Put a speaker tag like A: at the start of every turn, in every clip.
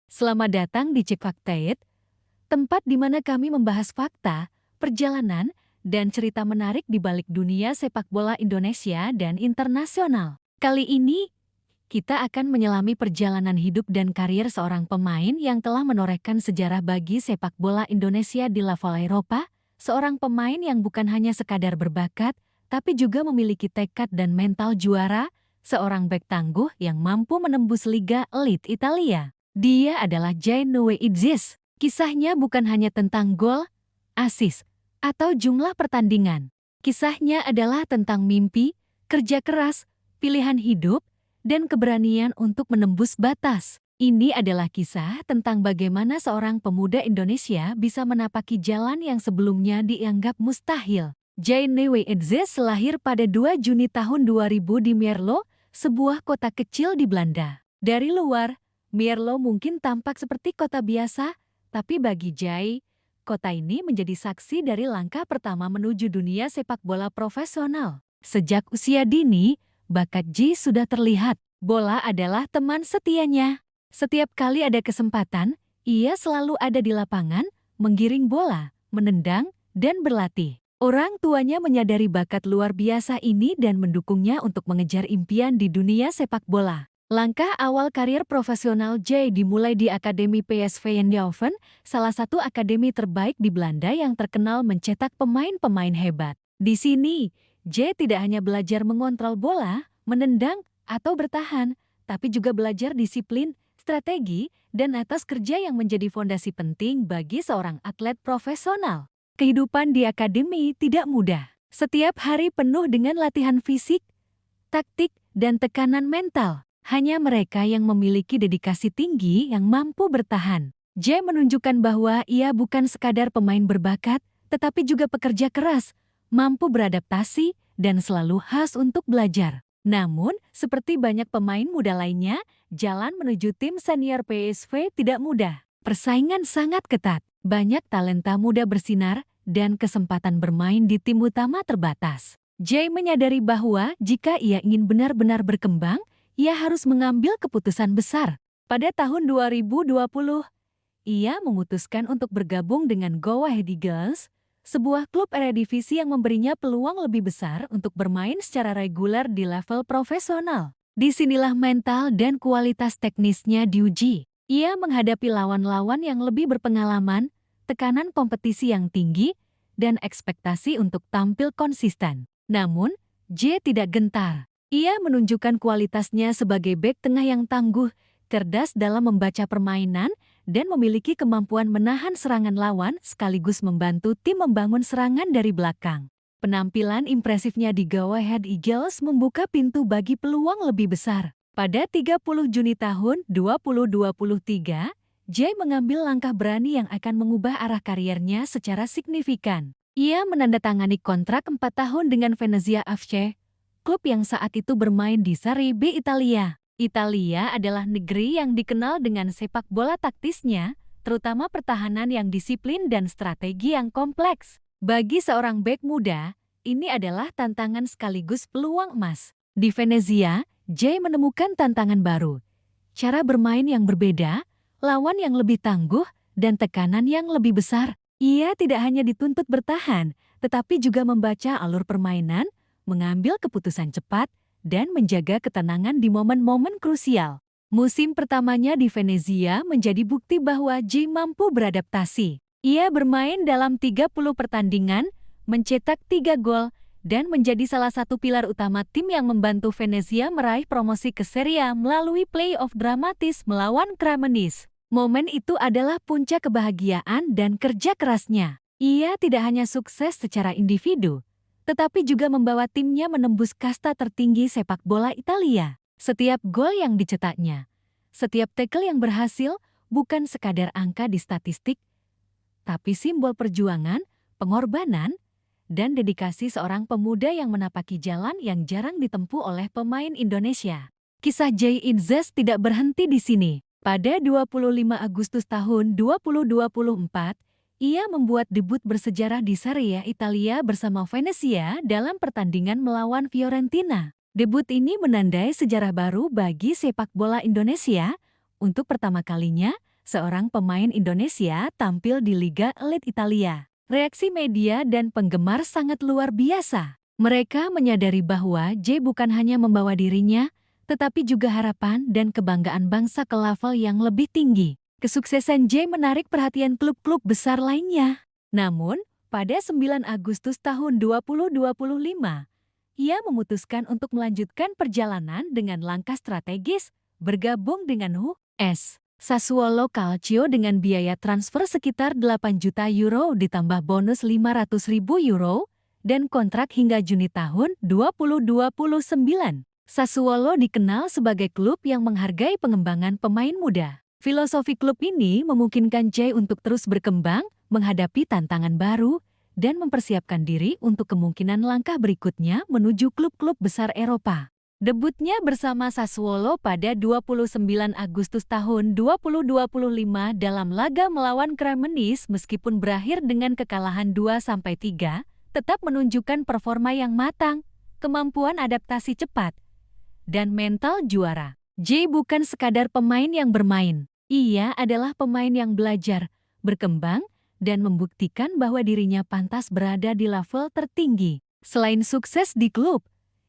A: Selamat datang di Cek Faktaid, tempat di mana kami membahas fakta, perjalanan, dan cerita menarik di balik dunia sepak bola Indonesia dan internasional. Kali ini, kita akan menyelami perjalanan hidup dan karir seorang pemain yang telah menorehkan sejarah bagi sepak bola Indonesia di level Eropa, seorang pemain yang bukan hanya sekadar berbakat, tapi juga memiliki tekad dan mental juara, seorang bek tangguh yang mampu menembus Liga Elit Italia. Dia adalah Djainoe Idzis. Kisahnya bukan hanya tentang gol, assist, atau jumlah pertandingan. Kisahnya adalah tentang mimpi, kerja keras, pilihan hidup, dan keberanian untuk menembus batas. Ini adalah kisah tentang bagaimana seorang pemuda Indonesia bisa menapaki jalan yang sebelumnya dianggap mustahil. Djainoe Idzis lahir pada 2 Juni tahun 2000 di Mierlo, sebuah kota kecil di Belanda. Dari luar, Mierlo mungkin tampak seperti kota biasa, tapi bagi Jai, kota ini menjadi saksi dari langkah pertama menuju dunia sepak bola profesional. Sejak usia dini, bakat Ji sudah terlihat. Bola adalah teman setianya. Setiap kali ada kesempatan, ia selalu ada di lapangan, menggiring bola, menendang, dan berlatih. Orang tuanya menyadari bakat luar biasa ini dan mendukungnya untuk mengejar impian di dunia sepak bola. Langkah awal karir profesional Jay dimulai di Akademi PSV Eindhoven, salah satu akademi terbaik di Belanda yang terkenal mencetak pemain-pemain hebat. Di sini, Jay tidak hanya belajar mengontrol bola, menendang, atau bertahan, tapi juga belajar disiplin, strategi, dan atas kerja yang menjadi fondasi penting bagi seorang atlet profesional. Kehidupan di akademi tidak mudah. Setiap hari penuh dengan latihan fisik, taktik, dan tekanan mental. Hanya mereka yang memiliki dedikasi tinggi yang mampu bertahan. Jay menunjukkan bahwa ia bukan sekadar pemain berbakat, tetapi juga pekerja keras, mampu beradaptasi, dan selalu khas untuk belajar. Namun, seperti banyak pemain muda lainnya, jalan menuju tim senior PSV tidak mudah. Persaingan sangat ketat, banyak talenta muda bersinar, dan kesempatan bermain di tim utama terbatas. Jay menyadari bahwa jika ia ingin benar-benar berkembang, ia harus mengambil keputusan besar. Pada tahun 2020, ia memutuskan untuk bergabung dengan Go Ahead Eagles, sebuah klub Eredivisie yang memberinya peluang lebih besar untuk bermain secara reguler di level profesional. Disinilah mental dan kualitas teknisnya diuji. Ia menghadapi lawan-lawan yang lebih berpengalaman, tekanan kompetisi yang tinggi, dan ekspektasi untuk tampil konsisten. Namun, J tidak gentar. Ia menunjukkan kualitasnya sebagai bek tengah yang tangguh, cerdas dalam membaca permainan, dan memiliki kemampuan menahan serangan lawan sekaligus membantu tim membangun serangan dari belakang. Penampilan impresifnya di Go Ahead Eagles membuka pintu bagi peluang lebih besar. Pada 30 Juni tahun 2023, Jay mengambil langkah berani yang akan mengubah arah kariernya secara signifikan. Ia menandatangani kontrak 4 tahun dengan Venezia FC, klub yang saat itu bermain di Serie B Italia. Italia adalah negeri yang dikenal dengan sepak bola taktisnya, terutama pertahanan yang disiplin dan strategi yang kompleks. Bagi seorang bek muda, ini adalah tantangan sekaligus peluang emas. Di Venezia, Jay menemukan tantangan baru. Cara bermain yang berbeda, lawan yang lebih tangguh, dan tekanan yang lebih besar. Ia tidak hanya dituntut bertahan, tetapi juga membaca alur permainan, mengambil keputusan cepat, dan menjaga ketenangan di momen-momen krusial. Musim pertamanya di Venezia menjadi bukti bahwa Jay mampu beradaptasi. Ia bermain dalam 30 pertandingan, mencetak 3 gol, dan menjadi salah satu pilar utama tim yang membantu Venezia meraih promosi ke Serie A melalui play-off dramatis melawan Cremonese. Momen itu adalah puncak kebahagiaan dan kerja kerasnya. Ia tidak hanya sukses secara individu, tetapi juga membawa timnya menembus kasta tertinggi sepak bola Italia. Setiap gol yang dicetaknya, setiap tackle yang berhasil, bukan sekadar angka di statistik, tapi simbol perjuangan, pengorbanan, dan dedikasi seorang pemuda yang menapaki jalan yang jarang ditempuh oleh pemain Indonesia. Kisah Jay Idzis tidak berhenti di sini. Pada 25 Agustus tahun 2024, ia membuat debut bersejarah di Serie A Italia bersama Venezia dalam pertandingan melawan Fiorentina. Debut ini menandai sejarah baru bagi sepak bola Indonesia. Untuk pertama kalinya, seorang pemain Indonesia tampil di Liga Elit Italia. Reaksi media dan penggemar sangat luar biasa. Mereka menyadari bahwa J bukan hanya membawa dirinya, tetapi juga harapan dan kebanggaan bangsa ke level yang lebih tinggi. Kesuksesan J menarik perhatian klub-klub besar lainnya. Namun, pada 9 Agustus tahun 2025, ia memutuskan untuk melanjutkan perjalanan dengan langkah strategis, bergabung dengan US Sassuolo Calcio dengan biaya transfer sekitar 8 juta euro ditambah bonus 500.000 euro dan kontrak hingga Juni tahun 2029. Sassuolo dikenal sebagai klub yang menghargai pengembangan pemain muda. Filosofi klub ini memungkinkan J untuk terus berkembang, menghadapi tantangan baru, dan mempersiapkan diri untuk kemungkinan langkah berikutnya menuju klub-klub besar Eropa. Debutnya bersama Sassuolo pada 29 Agustus tahun 2025 dalam laga melawan Cremonese meskipun berakhir dengan kekalahan 2-3, tetap menunjukkan performa yang matang, kemampuan adaptasi cepat, dan mental juara. J bukan sekadar pemain yang bermain. Ia adalah pemain yang belajar, berkembang, dan membuktikan bahwa dirinya pantas berada di level tertinggi. Selain sukses di klub,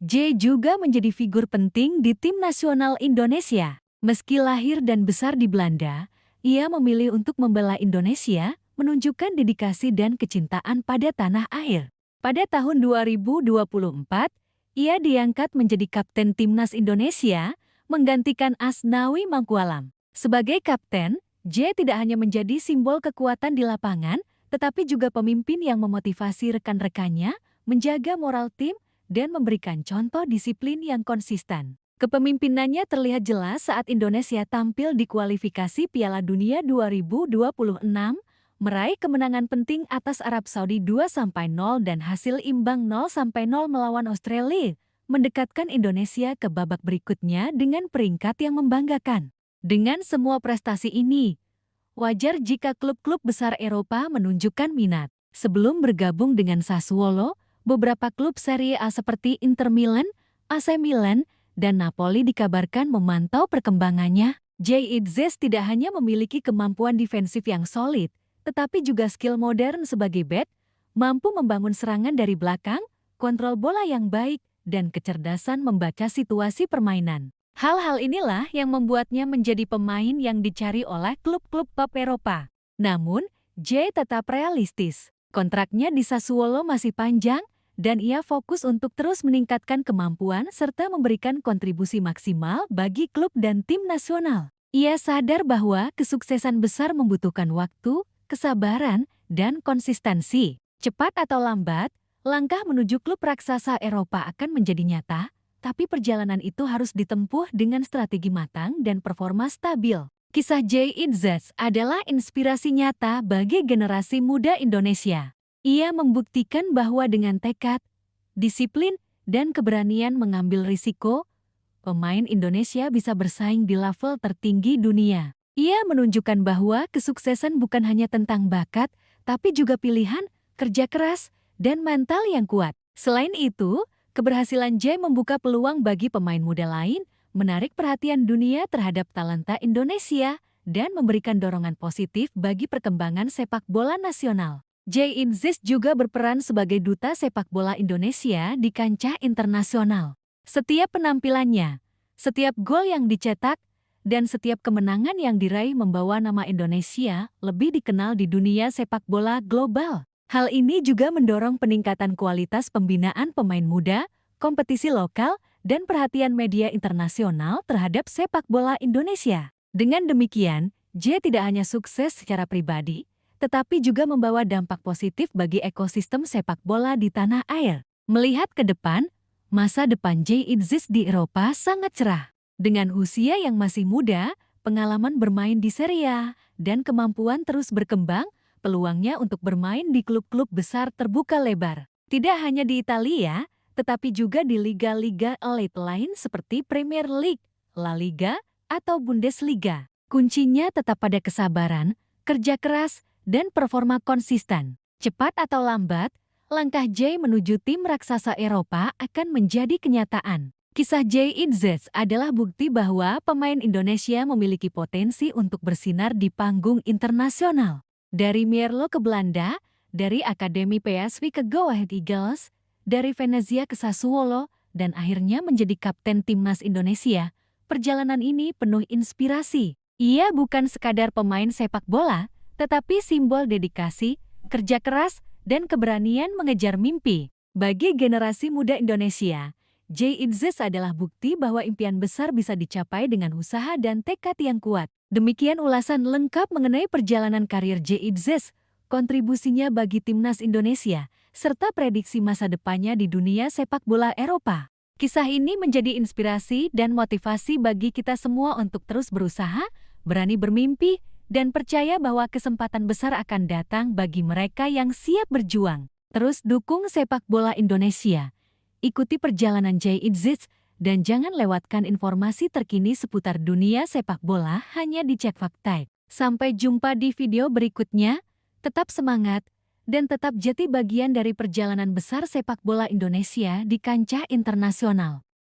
A: J juga menjadi figur penting di tim nasional Indonesia. Meski lahir dan besar di Belanda, ia memilih untuk membela Indonesia, menunjukkan dedikasi dan kecintaan pada tanah air. Pada tahun 2024, ia diangkat menjadi kapten timnas Indonesia, menggantikan Asnawi Mangkualam. Sebagai kapten, J tidak hanya menjadi simbol kekuatan di lapangan, tetapi juga pemimpin yang memotivasi rekan-rekannya, menjaga moral tim, dan memberikan contoh disiplin yang konsisten. Kepemimpinannya terlihat jelas saat Indonesia tampil di kualifikasi Piala Dunia 2026, meraih kemenangan penting atas Arab Saudi 2-0 dan hasil imbang 0-0 melawan Australia, mendekatkan Indonesia ke babak berikutnya dengan peringkat yang membanggakan. Dengan semua prestasi ini, wajar jika klub-klub besar Eropa menunjukkan minat. Sebelum bergabung dengan Sassuolo, beberapa klub Serie A seperti Inter Milan, AC Milan, dan Napoli dikabarkan memantau perkembangannya. J Itzes tidak hanya memiliki kemampuan defensif yang solid, tetapi juga skill modern sebagai bek, mampu membangun serangan dari belakang, kontrol bola yang baik, dan kecerdasan membaca situasi permainan. Hal-hal inilah yang membuatnya menjadi pemain yang dicari oleh klub-klub top Eropa. Namun, J tetap realistis. Kontraknya di Sassuolo masih panjang, dan ia fokus untuk terus meningkatkan kemampuan serta memberikan kontribusi maksimal bagi klub dan tim nasional. Ia sadar bahwa kesuksesan besar membutuhkan waktu, kesabaran, dan konsistensi. Cepat atau lambat, langkah menuju klub raksasa Eropa akan menjadi nyata, tapi perjalanan itu harus ditempuh dengan strategi matang dan performa stabil. Kisah J Itzes adalah inspirasi nyata bagi generasi muda Indonesia. Ia membuktikan bahwa dengan tekad, disiplin, dan keberanian mengambil risiko, pemain Indonesia bisa bersaing di level tertinggi dunia. Ia menunjukkan bahwa kesuksesan bukan hanya tentang bakat, tapi juga pilihan, kerja keras, dan mental yang kuat. Selain itu, keberhasilan J membuka peluang bagi pemain muda lain, menarik perhatian dunia terhadap talenta Indonesia, dan memberikan dorongan positif bagi perkembangan sepak bola nasional. J Itzes juga berperan sebagai duta sepak bola Indonesia di kancah internasional. Setiap penampilannya, setiap gol yang dicetak, dan setiap kemenangan yang diraih membawa nama Indonesia lebih dikenal di dunia sepak bola global. Hal ini juga mendorong peningkatan kualitas pembinaan pemain muda, kompetisi lokal, dan perhatian media internasional terhadap sepak bola Indonesia. Dengan demikian, J tidak hanya sukses secara pribadi, tetapi juga membawa dampak positif bagi ekosistem sepak bola di tanah air. Melihat ke depan, masa depan J Itzes di Eropa sangat cerah. Dengan usia yang masih muda, pengalaman bermain di Serie A, dan kemampuan terus berkembang, peluangnya untuk bermain di klub-klub besar terbuka lebar. Tidak hanya di Italia, tetapi juga di liga-liga elit lain seperti Premier League, La Liga, atau Bundesliga. Kuncinya tetap pada kesabaran, kerja keras, dan performa konsisten. Cepat atau lambat, langkah J menuju tim raksasa Eropa akan menjadi kenyataan. Kisah J.I.Z adalah bukti bahwa pemain Indonesia memiliki potensi untuk bersinar di panggung internasional. Dari Mierlo ke Belanda, dari Akademi PSV ke Go Ahead Eagles, dari Venezia ke Sassuolo, dan akhirnya menjadi kapten timnas Indonesia. Perjalanan ini penuh inspirasi. Ia bukan sekadar pemain sepak bola, tetapi simbol dedikasi, kerja keras, dan keberanian mengejar mimpi. Bagi generasi muda Indonesia, J.I.Z adalah bukti bahwa impian besar bisa dicapai dengan usaha dan tekad yang kuat. Demikian ulasan lengkap mengenai perjalanan karir J.I.Z, kontribusinya bagi timnas Indonesia, serta prediksi masa depannya di dunia sepak bola Eropa. Kisah ini menjadi inspirasi dan motivasi bagi kita semua untuk terus berusaha, berani bermimpi, dan percaya bahwa kesempatan besar akan datang bagi mereka yang siap berjuang. Terus dukung sepak bola Indonesia. Ikuti perjalanan J.I.Z dan jangan lewatkan informasi terkini seputar dunia sepak bola hanya di Cek Fakta. Sampai jumpa di video berikutnya, tetap semangat, dan tetap jadi bagian dari perjalanan besar sepak bola Indonesia di kancah internasional.